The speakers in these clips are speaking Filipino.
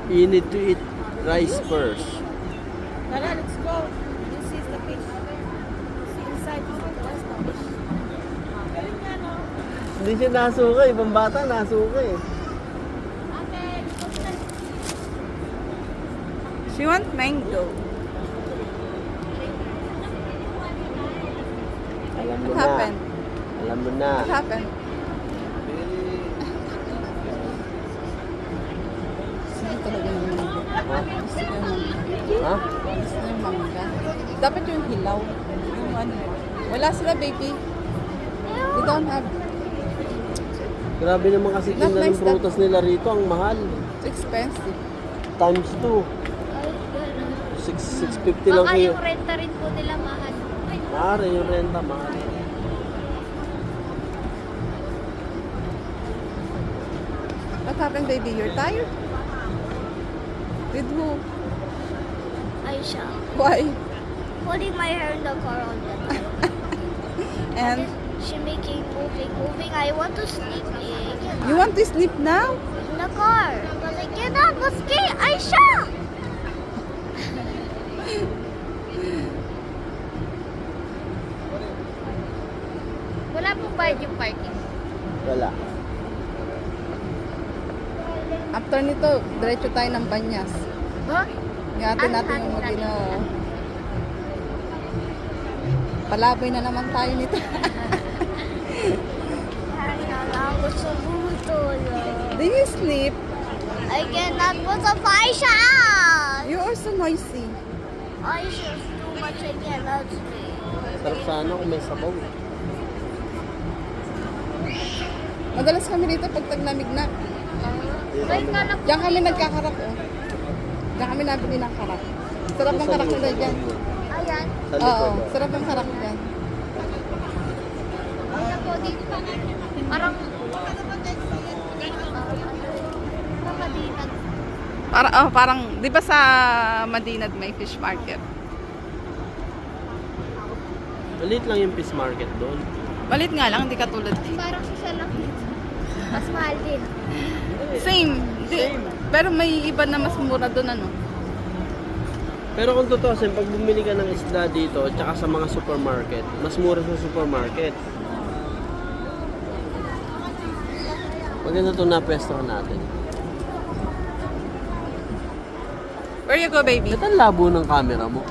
You need to eat rice first. Tara, let's go. This is the fish. See inside. That's the fish. Galing nga, no? Hindi siya nasuka, ibang bata nasuka eh. She wants mango. Alam mo What na. happened? Alam mo na. What happened? Sige talaga ng mangga. Gusto ko yung mangga. Ha? Gusto ko yung mangga. Dapat yung hilaw. Yung ano. Wala sila, baby. They don't have. Grabe naman kasi Not tinda ng nice that- prutas nila rito, ang mahal. It's expensive. Times 2. 650 lang Baka kayo. yung renta rin po nila mahal. Maaari yung renta, mahal. What happened, baby? You're tired? With who? Aisha. Why? Holding my hair in the car all the time. And She making moving. I want to sleep you want to sleep now? in the car. But I cannot. What's gay? Aisha! Wala pong bayad yung parking. Wala. After nito, diretso tayo ng Banyas. Huh? Ingatan natin yung magino. Palabay na naman tayo nito. Kaya gusto bumutulog. Do you sleep? I cannot put the Aisha out. You're also noisy. Aisha's too much. I cannot sleep. Sarap sana kung may sabaw. Madalas kami dito pag taglamig na. Wait ka lang. Diyan kami nagkakarak, oh. Diyan kami nabili ng karak. Sarap ng karak nila dyan. Ayan. Sa Oo, likod. sarap ng karak dyan. Ano po dito? Parang Madinag. Parang, di ba sa Madinad may fish market? Maliit lang yung fish market doon. Malit nga lang, hindi katulad dito. Parang isa lang dito. Mas mahal din. Same. Pero may iba na mas mura doon, ano? Pero kung totoo, pag bumili ka ng isda dito, tsaka sa mga supermarket, mas mura sa supermarket. Maganda ito na pwesto natin. Where you go, baby? Ba't ang labo ng camera mo?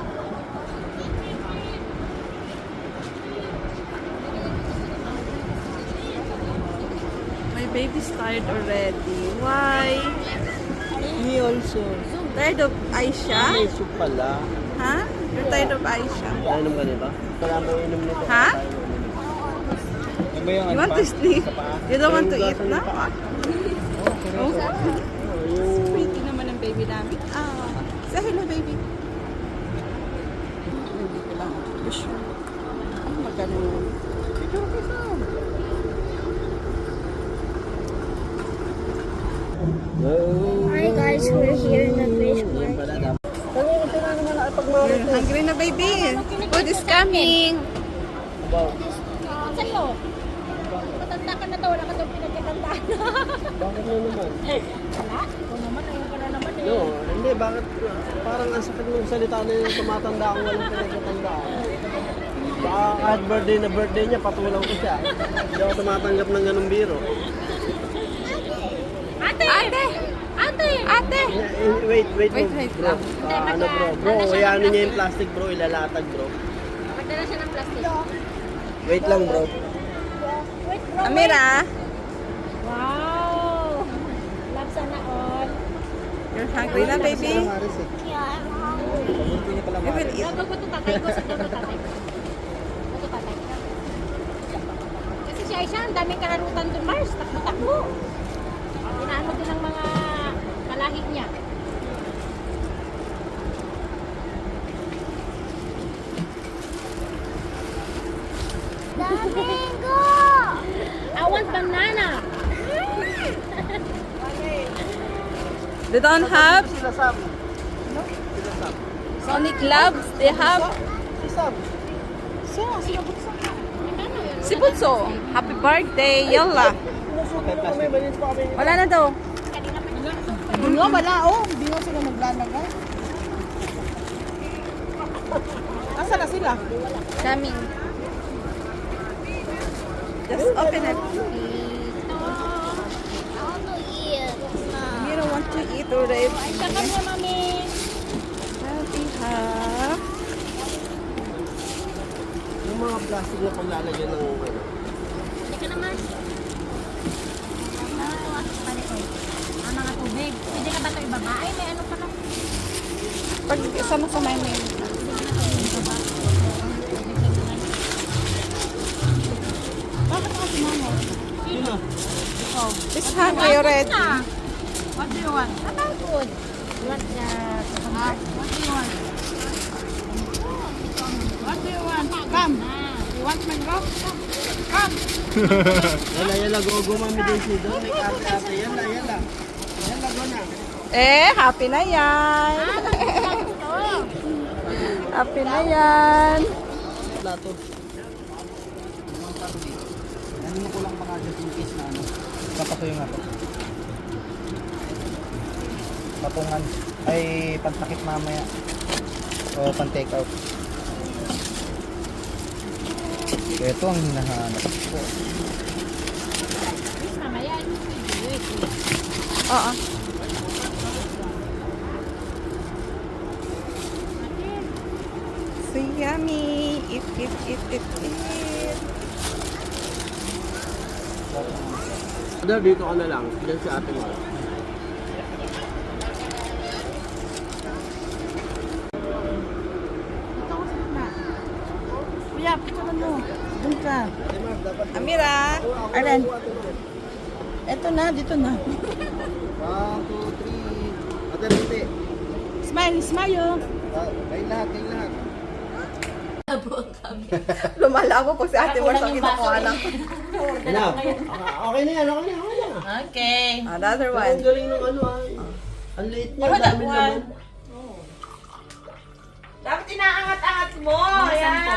My baby's tired already. Why? Me also. Tired of Aisha? May soup pala. Ha? You're tired of Aisha? Kainom ka nito? Wala mo inom nito. Ha? Ano ba yung You want to sleep? You don't want to eat na? Oh, yung... pretty naman ang baby namin. Say hello, baby. Hindi ko lang push. Ano magkano? Picture ko sa. Hi guys, we're here in the fish market. Ito na naman ay pagmarit. You're hungry na, baby. Food is coming. Saan mo? Matanda ka na to, wala ka daw pinagkatandaan. Bakit na naman? Wala? Ito naman, ayun ka na naman eh. No, hindi. Bakit? Parang ang sakit ng salita na yung tumatanda akong walang pinagkatandaan. Baka kahit birthday niya, patulang ko siya. Hindi ako tumatanggap ng ganung biro. Ate! Ate! Ate! Ate! Wait, Wait bro. lang. Ano bro, iyanin niya yung plastic bro, ilalatag bro. Magdala siya ng plastic. Wait lang bro. Wait, bro. Amira, Wow! Love sana all. you're hungry na, baby? Yeah, I'm hungry. You will eat. Gagawin ko ito tatay ko. Sa ito tatay ko. Ito tatay. Kasi si Aisha, ang daming kararutan doon, Mars. Takbo-takbo. Inaano din ang mga kalahi niya. Domingo! I want banana. They don't have Sila Sam. Sonic Labs. They have Si Sam. si Bunso. Happy birthday, yalla. May maliit pa kami. Wala na daw. Kanina pa No, wala oh. Hindi mo sila naglalagay. Asa na sila? Coming. Just open it. Ito. You don't want to eat already. Saka mo, mami. Happy half. Yung mga plastic na paglalagyan ng ano. Hindi ka naman. Ang mga tubig. Hindi ka ba ito ibaba? Ay, may ano pa na. Pag sama-samay mo yun. Bakit ako sumama? Sino? It's hungry already. What do you want? About food. You want the cucumber? What do you want? What do you want? Come. You want mango? Come. Yala, gogo mami din si doon. May ate-ate. Yala. Yala, go na. Happy na yan. Happy na yan. Plato. Ano ko lang baka just in case na ano. Papasuyo nga to. Papungan. Ay, pantakip mamaya. O pan-take out. Ito ang hinahanap ko. Mamaya, wait. Oo. So yummy. Eat. Brother, dito ka na lang. Diyan sa ate mo. Kuya, picture mo. Doon ka. Amira. Alan. Eto na, dito na. 1, 2, 3. Ate, Rute. Smile. Kain lahat. Lumalabo pag si Ate Mars ang kinukuha lang. Ano? Okay na yan. Okay. Another Ang galing ng ano ah. Ang liit niya. Ang dami naman. Dapat inaangat-angat mo. Yan.